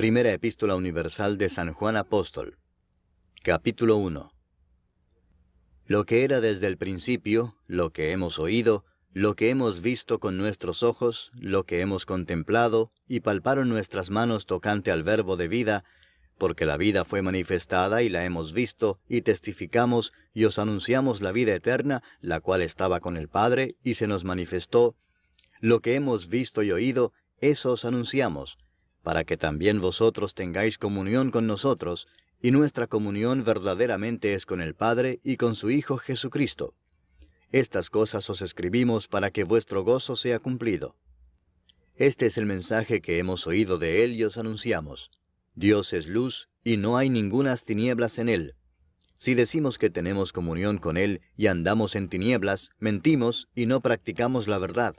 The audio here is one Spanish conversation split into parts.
Primera Epístola Universal de San Juan Apóstol. Capítulo 1. Lo que era desde el principio, lo que hemos oído, lo que hemos visto con nuestros ojos, lo que hemos contemplado, y palparon nuestras manos tocante al Verbo de vida, porque la vida fue manifestada y la hemos visto, y testificamos, y os anunciamos la vida eterna, la cual estaba con el Padre, y se nos manifestó. Lo que hemos visto y oído, eso os anunciamos, para que también vosotros tengáis comunión con nosotros, y nuestra comunión verdaderamente es con el Padre y con su Hijo Jesucristo. Estas cosas os escribimos para que vuestro gozo sea cumplido. Este es el mensaje que hemos oído de Él y os anunciamos. Dios es luz, y no hay ningunas tinieblas en Él. Si decimos que tenemos comunión con Él y andamos en tinieblas, mentimos y no practicamos la verdad.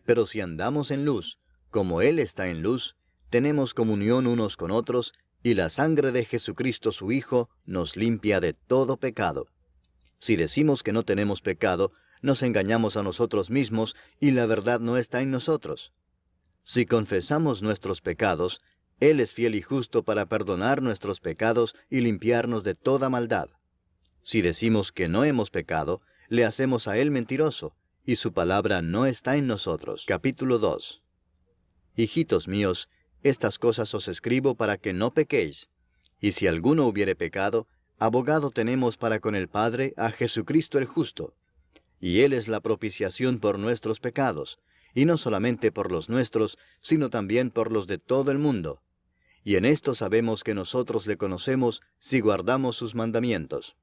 Pero si andamos en luz, como Él está en luz, tenemos comunión unos con otros, y la sangre de Jesucristo su Hijo nos limpia de todo pecado. Si decimos que no tenemos pecado, nos engañamos a nosotros mismos, y la verdad no está en nosotros. Si confesamos nuestros pecados, Él es fiel y justo para perdonar nuestros pecados y limpiarnos de toda maldad. Si decimos que no hemos pecado, le hacemos a Él mentiroso, y su palabra no está en nosotros. Capítulo 2. Hijitos míos, estas cosas os escribo para que no pequéis. Y si alguno hubiere pecado, abogado tenemos para con el Padre a Jesucristo el justo. Y Él es la propiciación por nuestros pecados, y no solamente por los nuestros, sino también por los de todo el mundo. Y en esto sabemos que nosotros le conocemos si guardamos sus mandamientos.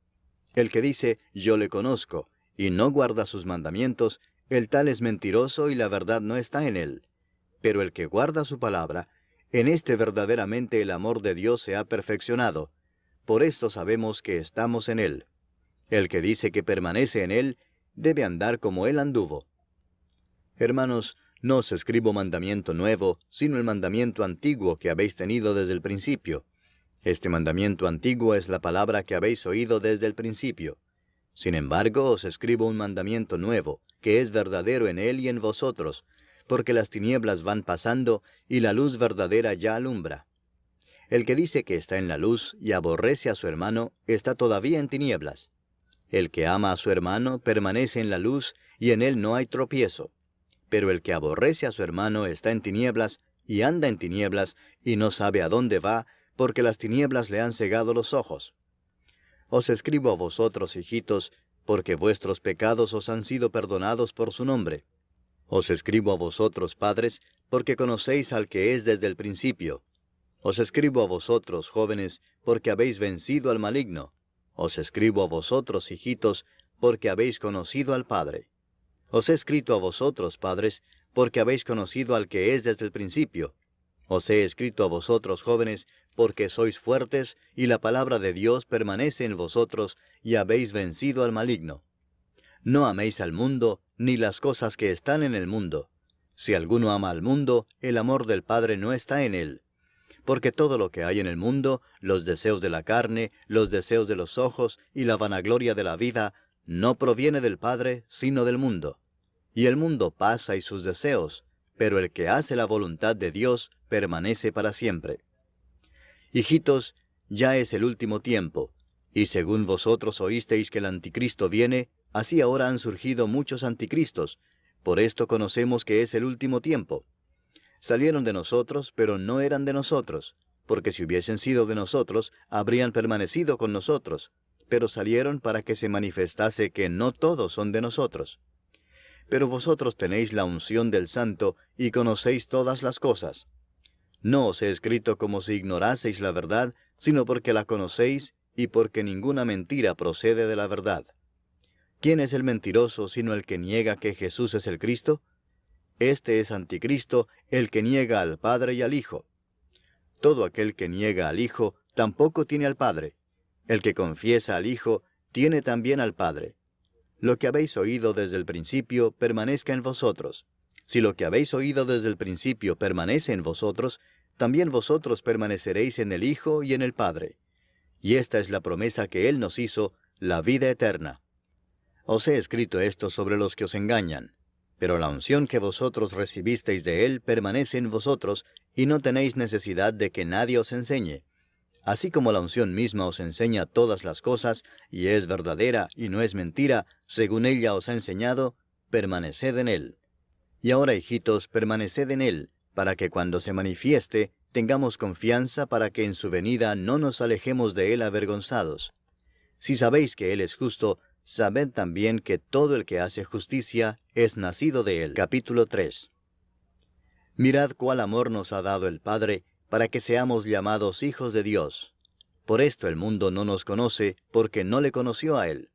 El que dice, yo le conozco, y no guarda sus mandamientos, el tal es mentiroso y la verdad no está en él. Pero el que guarda su palabra, en este verdaderamente el amor de Dios se ha perfeccionado. Por esto sabemos que estamos en Él. El que dice que permanece en Él, debe andar como Él anduvo. Hermanos, no os escribo mandamiento nuevo, sino el mandamiento antiguo que habéis tenido desde el principio. Este mandamiento antiguo es la palabra que habéis oído desde el principio. Sin embargo, os escribo un mandamiento nuevo, que es verdadero en Él y en vosotros, porque las tinieblas van pasando, y la luz verdadera ya alumbra. El que dice que está en la luz y aborrece a su hermano, está todavía en tinieblas. El que ama a su hermano permanece en la luz, y en él no hay tropiezo. Pero el que aborrece a su hermano está en tinieblas, y anda en tinieblas, y no sabe a dónde va, porque las tinieblas le han cegado los ojos. Os escribo a vosotros, hijitos, porque vuestros pecados os han sido perdonados por su nombre. Os escribo a vosotros, padres, porque conocéis al que es desde el principio. Os escribo a vosotros, jóvenes, porque habéis vencido al maligno. Os escribo a vosotros, hijitos, porque habéis conocido al Padre. Os he escrito a vosotros, padres, porque habéis conocido al que es desde el principio. Os he escrito a vosotros, jóvenes, porque sois fuertes, y la palabra de Dios permanece en vosotros, y habéis vencido al maligno. No améis al mundo, ni las cosas que están en el mundo. Si alguno ama al mundo, el amor del Padre no está en él. Porque todo lo que hay en el mundo, los deseos de la carne, los deseos de los ojos y la vanagloria de la vida, no proviene del Padre, sino del mundo. Y el mundo pasa y sus deseos, pero el que hace la voluntad de Dios permanece para siempre. Hijitos, ya es el último tiempo, y según vosotros oísteis que el anticristo viene, así ahora han surgido muchos anticristos. Por esto conocemos que es el último tiempo. Salieron de nosotros, pero no eran de nosotros, porque si hubiesen sido de nosotros, habrían permanecido con nosotros. Pero salieron para que se manifestase que no todos son de nosotros. Pero vosotros tenéis la unción del Santo y conocéis todas las cosas. No os he escrito como si ignoraseis la verdad, sino porque la conocéis y porque ninguna mentira procede de la verdad. ¿Quién es el mentiroso sino el que niega que Jesús es el Cristo? Este es anticristo, el que niega al Padre y al Hijo. Todo aquel que niega al Hijo tampoco tiene al Padre. El que confiesa al Hijo tiene también al Padre. Lo que habéis oído desde el principio permanezca en vosotros. Si lo que habéis oído desde el principio permanece en vosotros, también vosotros permaneceréis en el Hijo y en el Padre. Y esta es la promesa que Él nos hizo, la vida eterna. Os he escrito esto sobre los que os engañan. Pero la unción que vosotros recibisteis de Él permanece en vosotros, y no tenéis necesidad de que nadie os enseñe. Así como la unción misma os enseña todas las cosas, y es verdadera y no es mentira, según ella os ha enseñado, permaneced en él. Y ahora, hijitos, permaneced en él, para que cuando se manifieste, tengamos confianza para que en su venida no nos alejemos de él avergonzados. Si sabéis que él es justo, sabed también que todo el que hace justicia es nacido de él. Capítulo 3. Mirad cuál amor nos ha dado el Padre, para que seamos llamados hijos de Dios. Por esto el mundo no nos conoce, porque no le conoció a él.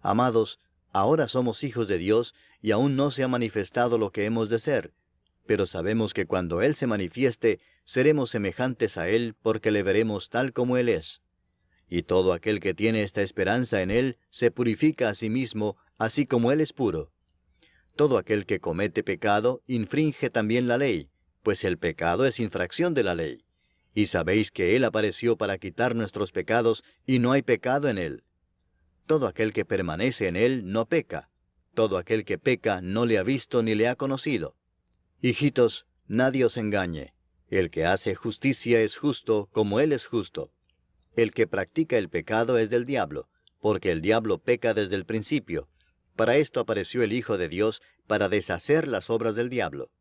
Amados, ahora somos hijos de Dios, y aún no se ha manifestado lo que hemos de ser. Pero sabemos que cuando Él se manifieste, seremos semejantes a Él, porque le veremos tal como Él es. Y todo aquel que tiene esta esperanza en Él, se purifica a sí mismo, así como Él es puro. Todo aquel que comete pecado, infringe también la ley, pues el pecado es infracción de la ley. Y sabéis que Él apareció para quitar nuestros pecados, y no hay pecado en Él. Todo aquel que permanece en Él no peca. Todo aquel que peca no le ha visto ni le ha conocido. Hijitos, nadie os engañe. El que hace justicia es justo, como Él es justo. El que practica el pecado es del diablo, porque el diablo peca desde el principio. Para esto apareció el Hijo de Dios, para deshacer las obras del diablo.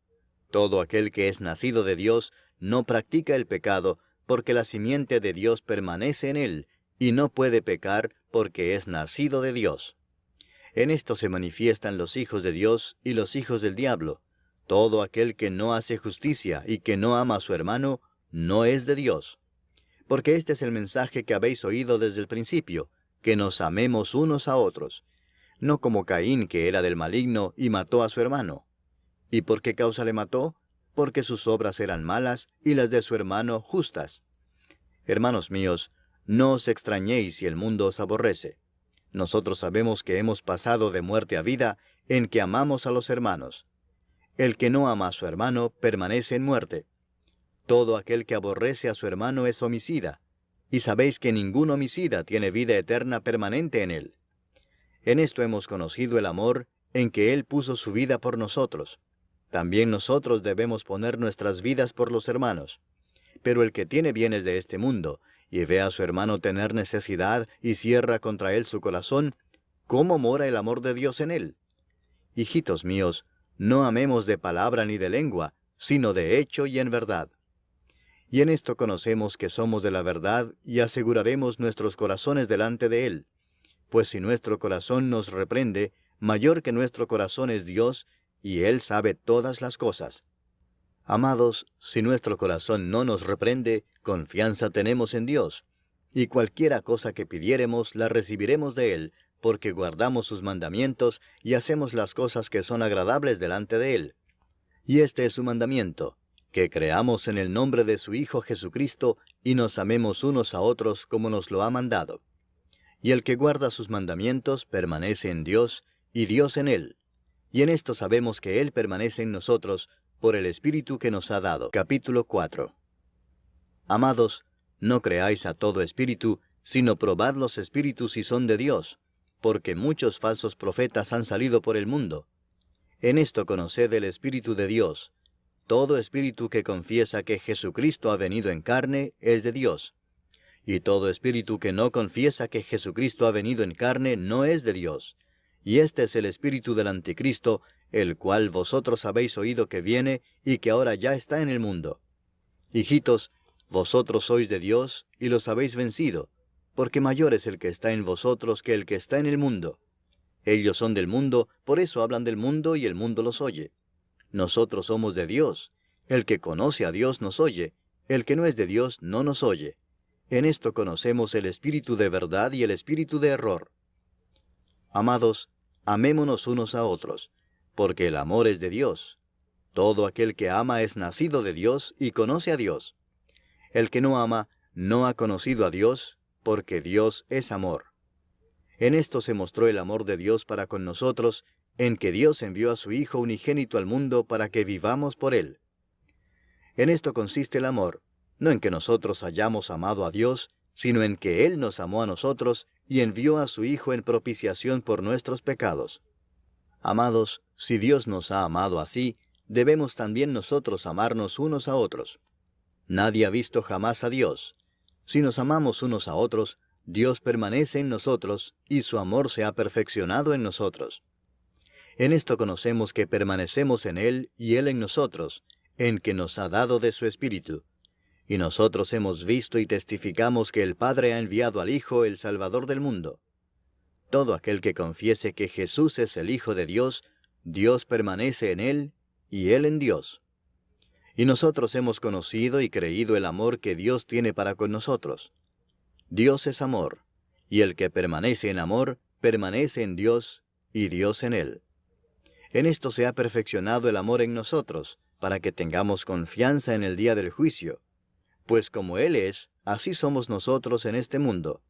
Todo aquel que es nacido de Dios no practica el pecado, porque la simiente de Dios permanece en él, y no puede pecar, porque es nacido de Dios. En esto se manifiestan los hijos de Dios y los hijos del diablo. Todo aquel que no hace justicia y que no ama a su hermano, no es de Dios. Porque este es el mensaje que habéis oído desde el principio, que nos amemos unos a otros. No como Caín, que era del maligno, y mató a su hermano. ¿Y por qué causa le mató? Porque sus obras eran malas, y las de su hermano justas. Hermanos míos, no os extrañéis si el mundo os aborrece. Nosotros sabemos que hemos pasado de muerte a vida, en que amamos a los hermanos. El que no ama a su hermano permanece en muerte. Todo aquel que aborrece a su hermano es homicida, y sabéis que ningún homicida tiene vida eterna permanente en él. En esto hemos conocido el amor, en que Él puso su vida por nosotros. También nosotros debemos poner nuestras vidas por los hermanos. Pero el que tiene bienes de este mundo, y ve a su hermano tener necesidad, y cierra contra él su corazón, ¿cómo mora el amor de Dios en él? Hijitos míos, no amemos de palabra ni de lengua, sino de hecho y en verdad. Y en esto conocemos que somos de la verdad, y aseguraremos nuestros corazones delante de Él. Pues si nuestro corazón nos reprende, mayor que nuestro corazón es Dios, y Él sabe todas las cosas. Amados, si nuestro corazón no nos reprende, confianza tenemos en Dios, y cualquiera cosa que pidiéremos la recibiremos de Él, porque guardamos sus mandamientos y hacemos las cosas que son agradables delante de Él. Y este es su mandamiento, que creamos en el nombre de su Hijo Jesucristo, y nos amemos unos a otros como nos lo ha mandado. Y el que guarda sus mandamientos permanece en Dios, y Dios en él. Y en esto sabemos que Él permanece en nosotros, por el Espíritu que nos ha dado. Capítulo 4. Amados, no creáis a todo espíritu, sino probad los espíritus si son de Dios, porque muchos falsos profetas han salido por el mundo. En esto conoced el Espíritu de Dios. Todo espíritu que confiesa que Jesucristo ha venido en carne es de Dios. Y todo espíritu que no confiesa que Jesucristo ha venido en carne no es de Dios. Y este es el espíritu del anticristo, el cual vosotros habéis oído que viene y que ahora ya está en el mundo. Hijitos, vosotros sois de Dios y los habéis vencido, porque mayor es el que está en vosotros que el que está en el mundo. Ellos son del mundo, por eso hablan del mundo y el mundo los oye. Nosotros somos de Dios. El que conoce a Dios nos oye, el que no es de Dios no nos oye. En esto conocemos el espíritu de verdad y el espíritu de error. Amados, amémonos unos a otros, porque el amor es de Dios. Todo aquel que ama es nacido de Dios y conoce a Dios. El que no ama no ha conocido a Dios, porque Dios es amor. En esto se mostró el amor de Dios para con nosotros, en que Dios envió a su Hijo unigénito al mundo para que vivamos por Él. En esto consiste el amor, no en que nosotros hayamos amado a Dios, sino en que Él nos amó a nosotros y envió a su Hijo en propiciación por nuestros pecados. Amados, si Dios nos ha amado así, debemos también nosotros amarnos unos a otros. Nadie ha visto jamás a Dios. Si nos amamos unos a otros, Dios permanece en nosotros, y su amor se ha perfeccionado en nosotros. En esto conocemos que permanecemos en Él y Él en nosotros, en que nos ha dado de su Espíritu. Y nosotros hemos visto y testificamos que el Padre ha enviado al Hijo, el Salvador del mundo. Todo aquel que confiese que Jesús es el Hijo de Dios, Dios permanece en Él, y Él en Dios. Y nosotros hemos conocido y creído el amor que Dios tiene para con nosotros. Dios es amor, y el que permanece en amor, permanece en Dios, y Dios en él. En esto se ha perfeccionado el amor en nosotros, para que tengamos confianza en el día del juicio. Pues como Él es, así somos nosotros en este mundo.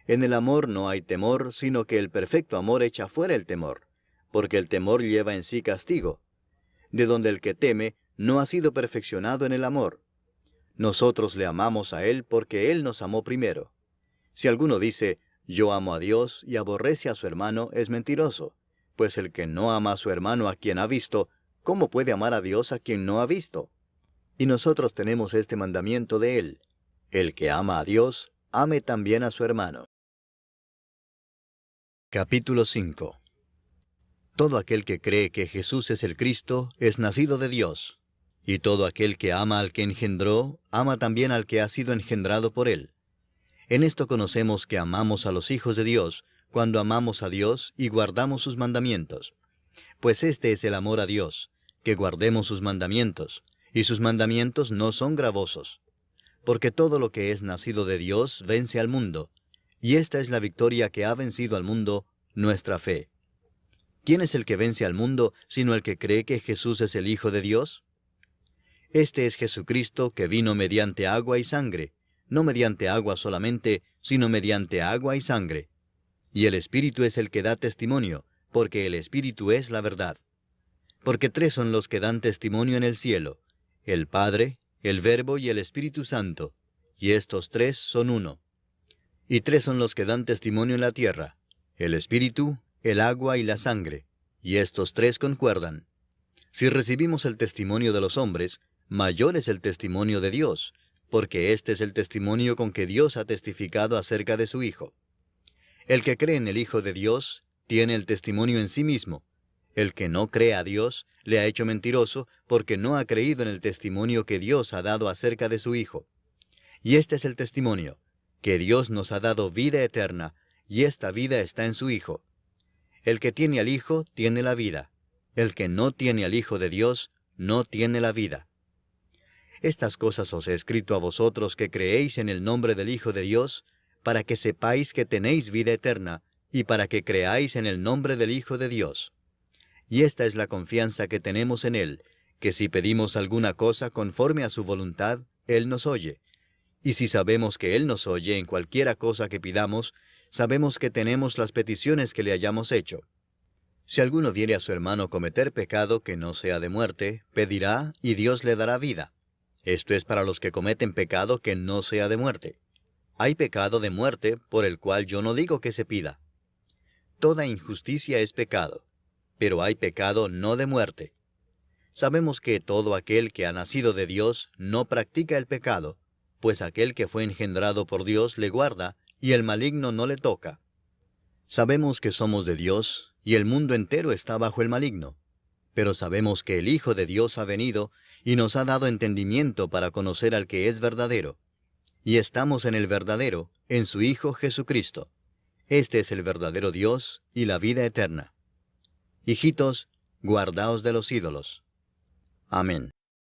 En el amor no hay temor, sino que el perfecto amor echa fuera el temor, porque el temor lleva en sí castigo, de donde el que teme no ha sido perfeccionado en el amor. Nosotros le amamos a Él porque Él nos amó primero. Si alguno dice, yo amo a Dios y aborrece a su hermano, es mentiroso, pues el que no ama a su hermano a quien ha visto, ¿cómo puede amar a Dios a quien no ha visto? Y nosotros tenemos este mandamiento de Él: el que ama a Dios, ame también a su hermano. Capítulo 5. Todo aquel que cree que Jesús es el Cristo es nacido de Dios, y todo aquel que ama al que engendró, ama también al que ha sido engendrado por Él. En esto conocemos que amamos a los hijos de Dios, cuando amamos a Dios y guardamos sus mandamientos. Pues este es el amor a Dios, que guardemos sus mandamientos, y sus mandamientos no son gravosos. Porque todo lo que es nacido de Dios vence al mundo, y esta es la victoria que ha vencido al mundo, nuestra fe. ¿Quién es el que vence al mundo, sino el que cree que Jesús es el Hijo de Dios? Este es Jesucristo, que vino mediante agua y sangre, no mediante agua solamente, sino mediante agua y sangre. Y el Espíritu es el que da testimonio, porque el Espíritu es la verdad. Porque 3 son los que dan testimonio en el cielo: el Padre, el Verbo y el Espíritu Santo, y estos 3 son uno. Y 3 son los que dan testimonio en la tierra: el Espíritu, el agua y la sangre, y estos 3 concuerdan. Si recibimos el testimonio de los hombres, mayor es el testimonio de Dios, porque este es el testimonio con que Dios ha testificado acerca de su Hijo. El que cree en el Hijo de Dios tiene el testimonio en sí mismo. El que no cree a Dios le ha hecho mentiroso, porque no ha creído en el testimonio que Dios ha dado acerca de su Hijo. Y este es el testimonio, que Dios nos ha dado vida eterna, y esta vida está en su Hijo. El que tiene al Hijo tiene la vida. El que no tiene al Hijo de Dios no tiene la vida. Estas cosas os he escrito a vosotros que creéis en el nombre del Hijo de Dios, para que sepáis que tenéis vida eterna, y para que creáis en el nombre del Hijo de Dios. Y esta es la confianza que tenemos en Él, que si pedimos alguna cosa conforme a su voluntad, Él nos oye. Y si sabemos que Él nos oye en cualquiera cosa que pidamos, sabemos que tenemos las peticiones que le hayamos hecho. Si alguno viere a su hermano cometer pecado que no sea de muerte, pedirá, y Dios le dará vida. Esto es para los que cometen pecado que no sea de muerte. Hay pecado de muerte, por el cual yo no digo que se pida. Toda injusticia es pecado, pero hay pecado no de muerte. Sabemos que todo aquel que ha nacido de Dios no practica el pecado, pues aquel que fue engendrado por Dios le guarda, y el maligno no le toca. Sabemos que somos de Dios, y el mundo entero está bajo el maligno. Pero sabemos que el Hijo de Dios ha venido, y nos ha dado entendimiento para conocer al que es verdadero. Y estamos en el verdadero, en su Hijo Jesucristo. Este es el verdadero Dios y la vida eterna. Hijitos, guardaos de los ídolos. Amén.